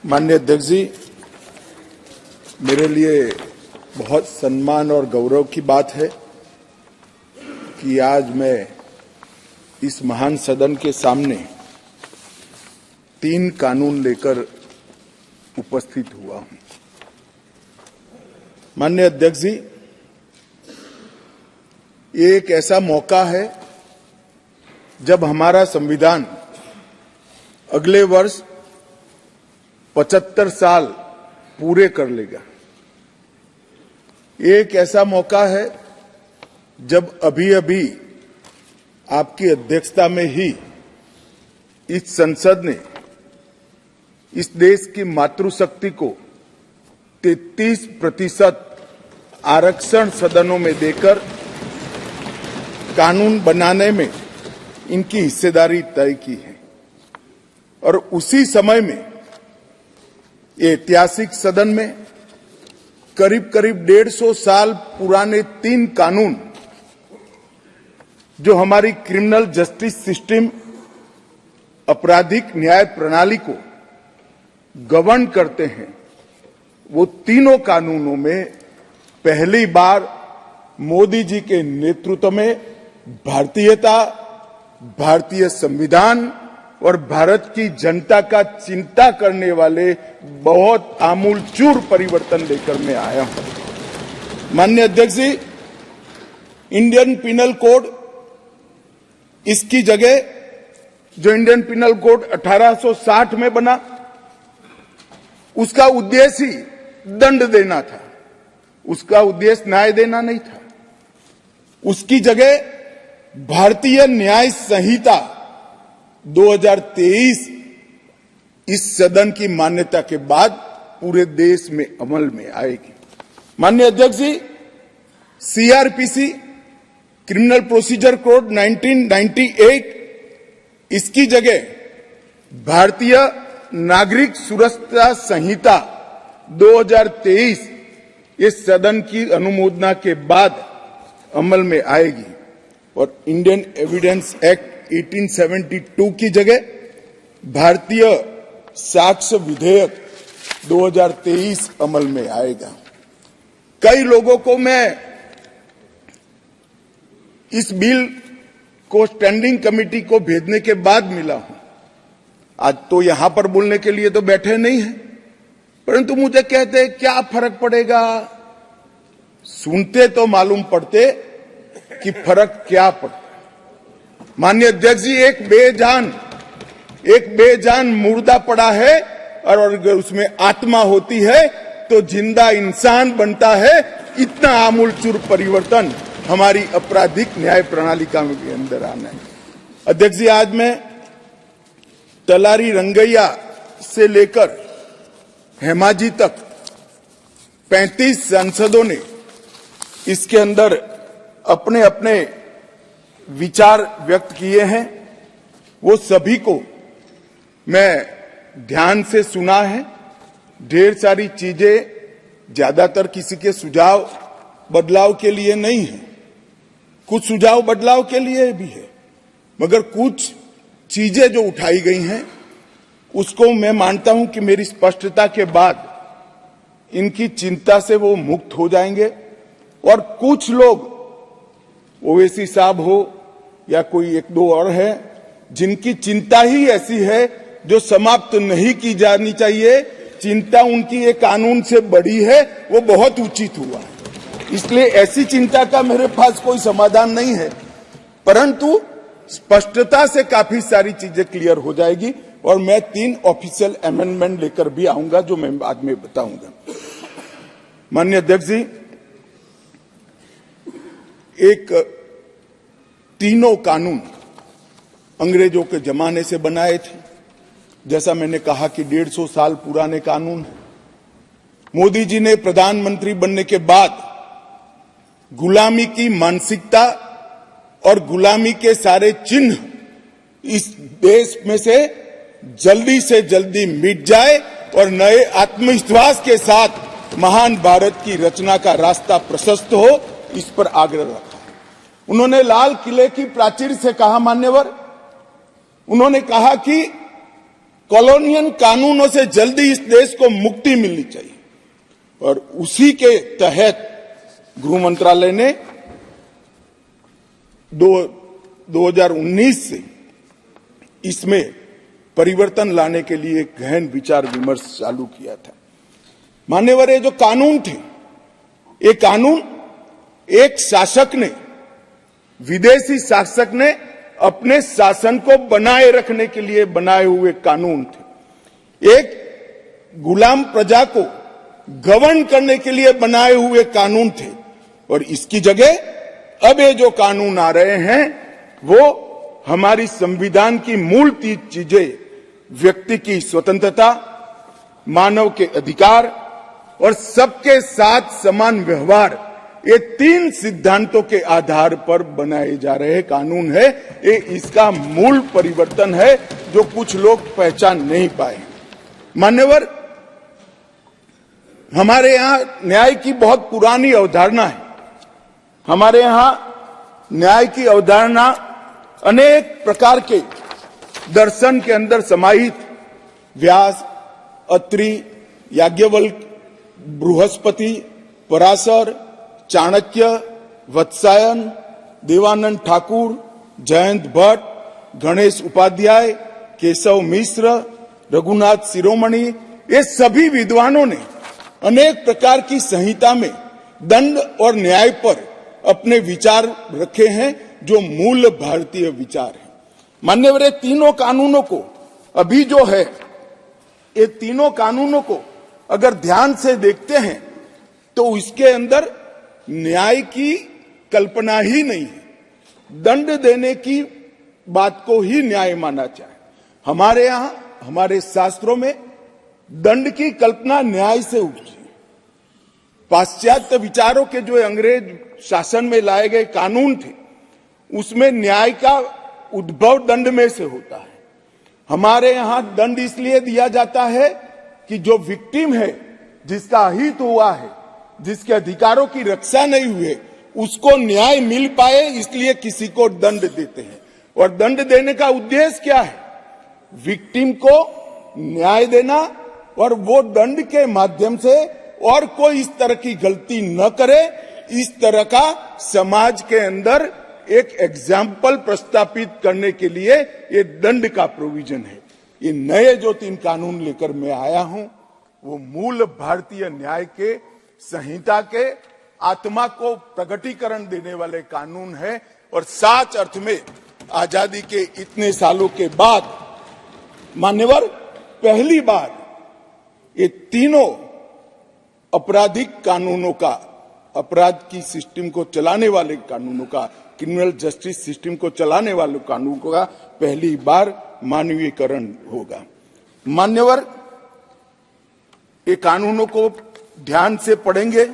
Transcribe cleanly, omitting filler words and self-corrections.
माननीय अध्यक्ष जी, मेरे लिए बहुत सम्मान और गौरव की बात है कि आज मैं इस महान सदन के सामने 3 कानून लेकर उपस्थित हुआ हूं। माननीय अध्यक्ष जी, ये एक ऐसा मौका है जब हमारा संविधान अगले वर्ष 75 साल पूरे कर लेगा। एक ऐसा मौका है जब अभी आपकी अध्यक्षता में ही इस संसद ने इस देश की मातृशक्ति को 33% आरक्षण सदनों में देकर कानून बनाने में इनकी हिस्सेदारी तय की है। और उसी समय में ये ऐतिहासिक सदन में करीब 150 साल पुराने 3 कानून जो हमारी क्रिमिनल जस्टिस सिस्टम, आपराधिक न्याय प्रणाली को गवर्न करते हैं, वो तीनों कानूनों में पहली बार मोदी जी के नेतृत्व में भारतीयता, भारतीय संविधान और भारत की जनता का चिंता करने वाले बहुत आमूलचूल परिवर्तन लेकर मैं आया हूं। माननीय अध्यक्ष जी, इंडियन पिनल कोड, इसकी जगह जो इंडियन पिनल कोड 1860 में बना, उसका उद्देश्य ही दंड देना था, उसका उद्देश्य न्याय देना नहीं था। उसकी जगह भारतीय न्याय संहिता 2023 इस सदन की मान्यता के बाद पूरे देश में अमल में आएगी। माननीय अध्यक्ष जी, सीआरपीसी, क्रिमिनल प्रोसीजर कोड 1998, इसकी जगह भारतीय नागरिक सुरक्षा संहिता 2023 इस सदन की अनुमोदना के बाद अमल में आएगी। और इंडियन एविडेंस एक्ट 1872 की जगह भारतीय साक्ष्य विधेयक 2023 अमल में आएगा। कई लोगों को मैं इस बिल को स्टैंडिंग कमेटी को भेजने के बाद मिला हूं। आज तो यहां पर बोलने के लिए तो बैठे नहीं हैं, परंतु मुझे कहते क्या फर्क पड़ेगा। सुनते तो मालूम पड़ते कि फर्क क्या पड़ता। माननीय अध्यक्ष जी, एक बेजान मुर्दा पड़ा है और अगर उसमें आत्मा होती है तो जिंदा इंसान बनता है। इतना आमूलचूल परिवर्तन हमारी आपराधिक न्याय प्रणाली का के अंदर आना है। अध्यक्ष जी, आज मैं तलारी रंगैया से लेकर हेमाजी तक 35 सांसदों ने इसके अंदर अपने अपने विचार व्यक्त किए हैं। वो सभी को मैं ध्यान से सुना है। ढेर सारी चीजें ज्यादातर किसी के सुझाव बदलाव के लिए नहीं है, कुछ सुझाव बदलाव के लिए भी है, मगर कुछ चीजें जो उठाई गई हैं उसको मैं मानता हूं कि मेरी स्पष्टता के बाद इनकी चिंता से वो मुक्त हो जाएंगे। और कुछ लोग, ओवैसी साहब हो या कोई 1-2 और है, जिनकी चिंता ही ऐसी है जो समाप्त नहीं की जानी चाहिए, चिंता उनकी एक कानून से बड़ी है, वो बहुत उचित हुआ है। इसलिए ऐसी चिंता का मेरे पास कोई समाधान नहीं है, परंतु स्पष्टता से काफी सारी चीजें क्लियर हो जाएगी। और मैं 3 ऑफिशियल अमेंडमेंट लेकर भी आऊंगा जो मैं बाद में बताऊंगा। माननीय अध्यक्ष जी, एक तीनों कानून अंग्रेजों के जमाने से बनाए थे। जैसा मैंने कहा कि 150 साल पुराने कानून। मोदी जी ने प्रधानमंत्री बनने के बाद गुलामी की मानसिकता और गुलामी के सारे चिन्ह इस देश में से जल्दी मिट जाए और नए आत्मविश्वास के साथ महान भारत की रचना का रास्ता प्रशस्त हो, इस पर आग्रह रखा। उन्होंने लाल किले की प्राचीर से कहा, मान्यवर, उन्होंने कहा कि कॉलोनियल कानूनों से जल्दी इस देश को मुक्ति मिलनी चाहिए और उसी के तहत गृह मंत्रालय ने 2019 से इसमें परिवर्तन लाने के लिए गहन विचार विमर्श चालू किया था। मान्यवर, ये जो कानून थे, ये कानून एक शासक ने, विदेशी शासक ने अपने शासन को बनाए रखने के लिए बनाए हुए कानून थे। एक गुलाम प्रजा को गवर्न करने के लिए बनाए हुए कानून थे और इसकी जगह अब ये जो कानून आ रहे हैं वो हमारी संविधान की मूल 3 चीजें, व्यक्ति की स्वतंत्रता, मानव के अधिकार और सबके साथ समान व्यवहार, ये 3 सिद्धांतों के आधार पर बनाए जा रहे कानून है। ये इसका मूल परिवर्तन है जो कुछ लोग पहचान नहीं पाए। मान्यवर, हमारे यहां न्याय की बहुत पुरानी अवधारणा है। हमारे यहां न्याय की अवधारणा अनेक प्रकार के दर्शन के अंदर समाहित, व्यास, अत्रि, याज्ञवल्क्य, बृहस्पति, पराशर, चाणक्य, वत्सायन, देवानंद ठाकुर, जयंत भट्ट, गणेश उपाध्याय, केशव मिश्र, रघुनाथ शिरोमणि, ये सभी विद्वानों ने अनेक प्रकार की संहिता में दंड और न्याय पर अपने विचार रखे हैं जो मूल भारतीय विचार है। मान्यवर, ये तीनों कानूनों को अभी जो है, ये तीनों कानूनों को अगर ध्यान से देखते हैं तो इसके अंदर न्याय की कल्पना ही नहीं है। दंड देने की बात को ही न्याय माना जाए। हमारे यहां, हमारे शास्त्रों में दंड की कल्पना न्याय से उपजी। पाश्चात्य विचारों के जो अंग्रेज शासन में लाए गए कानून थे, उसमें न्याय का उद्भव दंड में से होता है। हमारे यहां दंड इसलिए दिया जाता है कि जो विक्टिम है, जिसका अहित हुआ है, जिसके अधिकारों की रक्षा नहीं हुई, उसको न्याय मिल पाए, इसलिए किसी को दंड देते हैं। और दंड देने का उद्देश्य क्या है? विक्टिम को न्याय देना और वो दंड के माध्यम से और कोई इस तरह की गलती न करे, इस तरह का समाज के अंदर एक एग्जाम्पल प्रस्तापित करने के लिए ये दंड का प्रोविजन है। ये नए जो 3 कानून लेकर मैं आया हूं, वो मूल भारतीय न्याय के संहिता के आत्मा को प्रगटीकरण देने वाले कानून है और सच अर्थ में आजादी के इतने सालों के बाद मान्यवर पहली बार ये तीनों आपराधिक कानूनों का, अपराध की सिस्टम को चलाने वाले कानूनों का, क्रिमिनल जस्टिस सिस्टम को चलाने वाले कानूनों का पहली बार मानवीयकरण होगा। मान्यवर, ये कानूनों को ध्यान से पढ़ेंगे